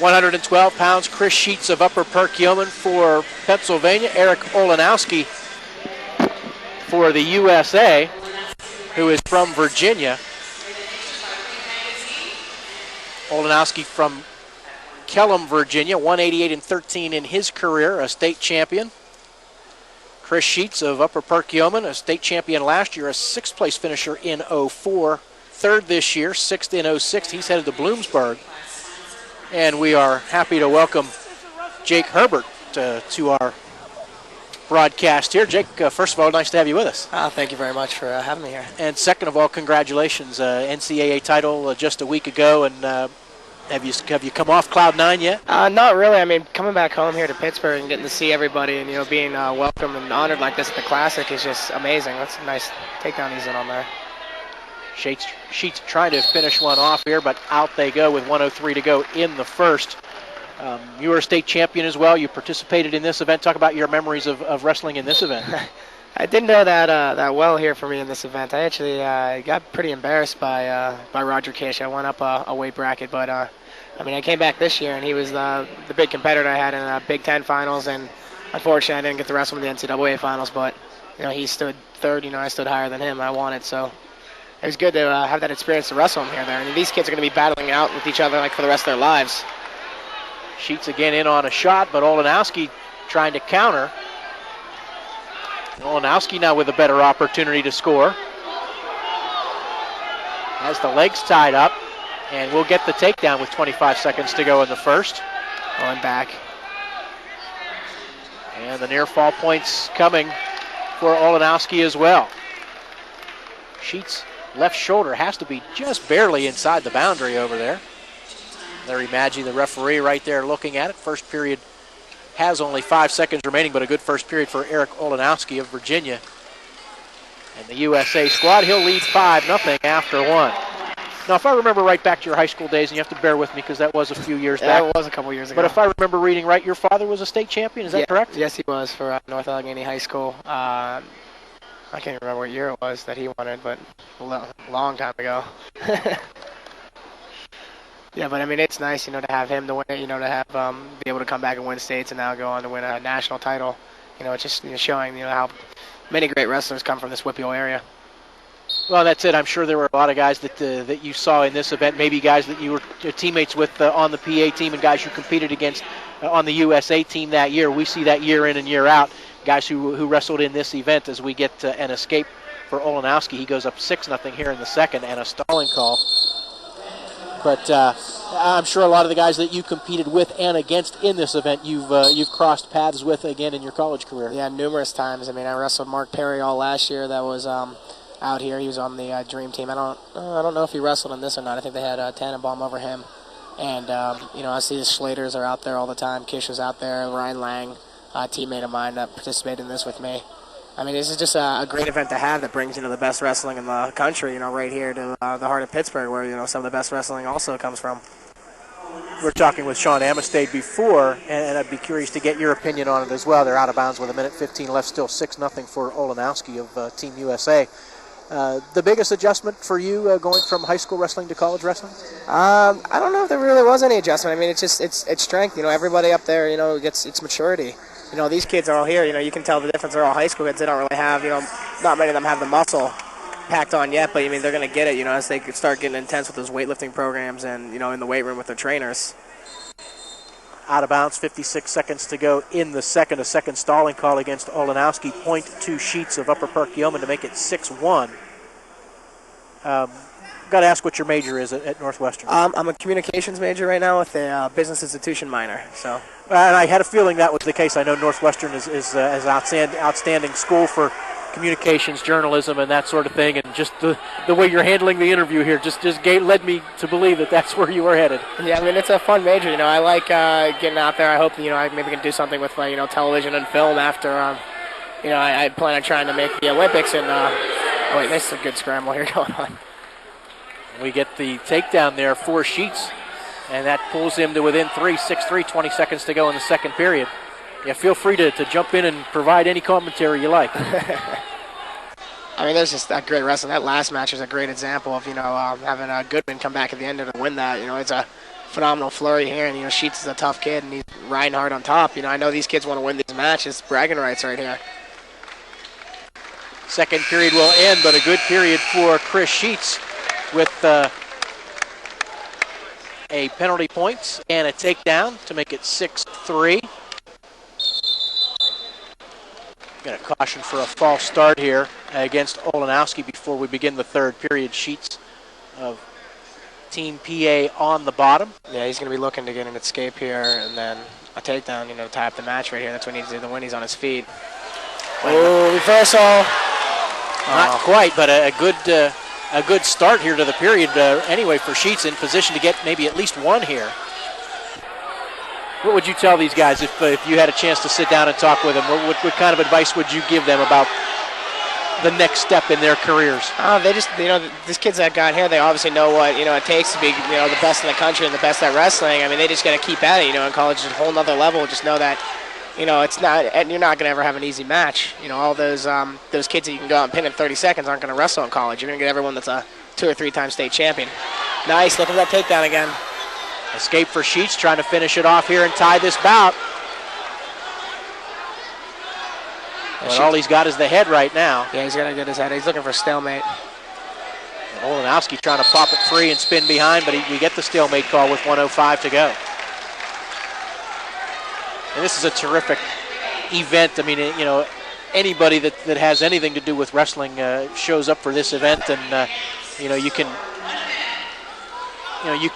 112 pounds, Chris Sheetz of Upper Perkiomen for Pennsylvania. Eric Olanowski for the USA, who is from Virginia. Olanowski from Kellam, Virginia, 188-13 in his career, a state champion. Chris Sheetz of Upper Perkiomen, a state champion last year, a sixth-place finisher in 04, third this year, sixth in 06. He's headed to Bloomsburg. And we are happy to welcome Jake Herbert to our broadcast here. Jake, first of all, nice to have you with us. Thank you very much for having me here. And second of all, congratulations. NCAA title just a week ago, and have you come off cloud nine yet? Not really. I mean, coming back home here to Pittsburgh and getting to see everybody and, being welcomed and honored like this at the Classic is just amazing. That's a nice takedown he's in on there. Sheetz trying to finish one off here, but out they go with 1:03 to go in the first. You were a state champion as well. You participated in this event. Talk about your memories of wrestling in this event. I didn't know that well here for me in this event. I actually got pretty embarrassed by Roger Kish. I went up a weight bracket, but I came back this year, and he was the big competitor I had in Big Ten finals, and unfortunately I didn't get to wrestle in the NCAA finals, but he stood third. I stood higher than him. I won it, so it was good to have that experience to wrestle him here. There, and these kids are going to be battling out with each other like for the rest of their lives. Sheetz again in on a shot, but Olanowski trying to counter. Olanowski now with a better opportunity to score. Has the legs tied up, and we'll get the takedown with 25 seconds to go in the first. Going back. And the near fall points coming for Olanowski as well. Sheetz left shoulder has to be just barely inside the boundary over there. Larry Maggi, the referee, right there looking at it. First period has only 5 seconds remaining, but a good first period for Eric Olanowski of Virginia. And the USA squad, he'll lead 5-0 after one. Now, if I remember right back to your high school days, and you have to bear with me because that was a few years back. That was a couple years ago. But if I remember reading right, your father was a state champion, is that correct? Yes, he was for North Allegheny High School. I can't remember what year it was that he won it, but a long time ago. Yeah, but it's nice, to have him to win it, to have be able to come back and win states and now go on to win a national title. It's just showing, how many great wrestlers come from this Whitfield area. Well, that's it. I'm sure there were a lot of guys that you saw in this event, maybe guys that you were teammates with on the PA team and guys you competed against on the USA team that year. We see that year in and year out. Guys who wrestled in this event as we get an escape for Olanowski. He goes up 6-0 here in the second and a stalling call. But I'm sure a lot of the guys that you competed with and against in this event you've crossed paths with again in your college career. Yeah, numerous times. I wrestled Mark Perry all last year. That was out here. He was on the Dream Team. I don't know if he wrestled in this or not. I think they had Tannenbaum over him. And, I see the Schladers are out there all the time. Kish was out there. Ryan Lang, a teammate of mine that participated in this with me. This is just a great event to have that brings, the best wrestling in the country, right here to the heart of Pittsburgh where, some of the best wrestling also comes from. We're talking with Sean Amistad before, and I'd be curious to get your opinion on it as well. They're out of bounds with 1:15 left, still 6-0 for Olanowski of Team USA. The biggest adjustment for you going from high school wrestling to college wrestling? I don't know if there really was any adjustment. It's strength. Everybody up there, it's maturity. These kids are all here. You can tell the difference. They're all high school kids. They don't really have, not many of them have the muscle packed on yet, but they're going to get it, as they start getting intense with those weightlifting programs and, in the weight room with their trainers. Out of bounds, 56 seconds to go in the second. A second stalling call against Olanowski. Point to Sheetz of Upper Perkiomen to make it 6-1. Got to ask what your major is at Northwestern. I'm a communications major right now with a business institution minor. So, and I had a feeling that was the case. I know Northwestern is an outstanding school for communications, journalism, and that sort of thing. And just the way you're handling the interview here just led me to believe that that's where you were headed. Yeah, it's a fun major. I like getting out there. I hope I maybe can do something with television and film after. I plan on trying to make the Olympics. And oh wait, this is a good scramble here going on. We get the takedown there for Sheetz, and that pulls him to within 3, 6-3, 20 seconds to go in the second period. Yeah, feel free to jump in and provide any commentary you like. There's just that great wrestling. That last match is a great example of, having Goodman come back at the end to win that. It's phenomenal flurry here, and Sheetz is a tough kid, and he's riding hard on top. I know these kids want to win these matches. Bragging rights right here. Second period will end, but a good period for Chris Sheetz with a penalty point and a takedown to make it 6-3. Got a caution for a false start here against Olanowski before we begin the third period. Sheetz of Team PA on the bottom. Yeah, he's going to be looking to get an escape here and then a takedown, to tie up the match right here. That's what he needs to do to win. He's on his feet. Oh, reversal. Not quite, but a good start here to the period anyway for Sheetz, in position to get maybe at least one here. What would you tell these guys if you had a chance to sit down and talk with them? What kind of advice would you give them about the next step in their careers? They just, these kids that got here, they obviously know what, it takes to be, the best in the country and the best at wrestling. I mean, they just got to keep at it, in college is a whole nother level. Just know that, it's not, and you're not going to ever have an easy match. All those kids that you can go out and pin in 30 seconds aren't going to wrestle in college. You're going to get everyone that's a 2 or 3 time state champion. Nice, look at that takedown again. Escape for Sheetz, trying to finish it off here and tie this bout. But all he's got is the head right now. Yeah, he's got to get his head. He's looking for stalemate. And Olanowski trying to pop it free and spin behind, but we get the stalemate call with 1:05 to go. And this is a terrific event. I mean, anybody that has anything to do with wrestling shows up for this event, and you can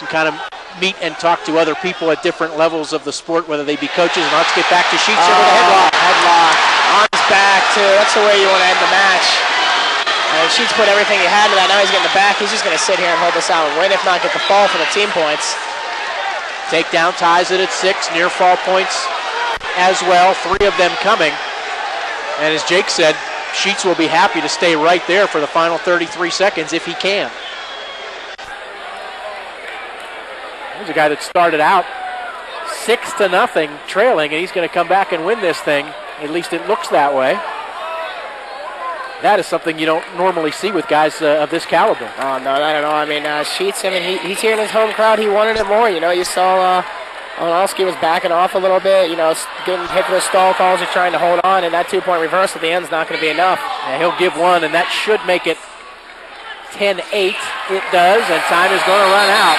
kind of meet and talk to other people at different levels of the sport, whether they be coaches. And let's get back to Sheetz with a headlock. Headlock. On his back, too. That's the way you want to end the match. And Sheetz put everything he had into that. Now he's getting the back. He's just going to sit here and hold this out and win, if not get the fall for the team points. Takedown ties it at 6. Near fall points as well. 3 of them coming. And as Jake said, Sheetz will be happy to stay right there for the final 33 seconds if he can. Here's a guy that started out 6-0 trailing, and he's going to come back and win this thing. At least it looks that way. That is something you don't normally see with guys of this caliber. Oh, no, not at all. I mean, Sheetz, he's here in his home crowd. He wanted it more. You saw Olanowski was backing off a little bit, getting hit with stall calls or trying to hold on, and that 2-point reverse at the end is not going to be enough. Yeah, he'll give one, and that should make it 10-8. It does, and time is going to run out.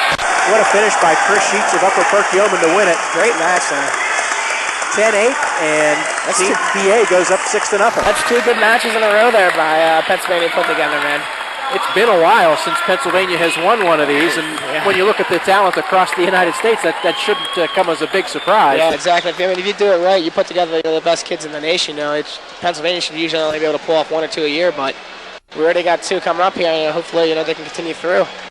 What a finish by Chris Sheetz of Upper Perkiomen to win it. Great match there. 10-8, and Team PA goes up 6-0. That's 2 good matches in a row there by Pennsylvania put together, man. It's been a while since Pennsylvania has won one of these, and when you look at the talent across the United States, that shouldn't come as a big surprise. Yeah, exactly. If you do it right, you put together the best kids in the nation. Pennsylvania should usually only be able to pull off 1 or 2 a year, but we already got 2 coming up here, and hopefully they can continue through.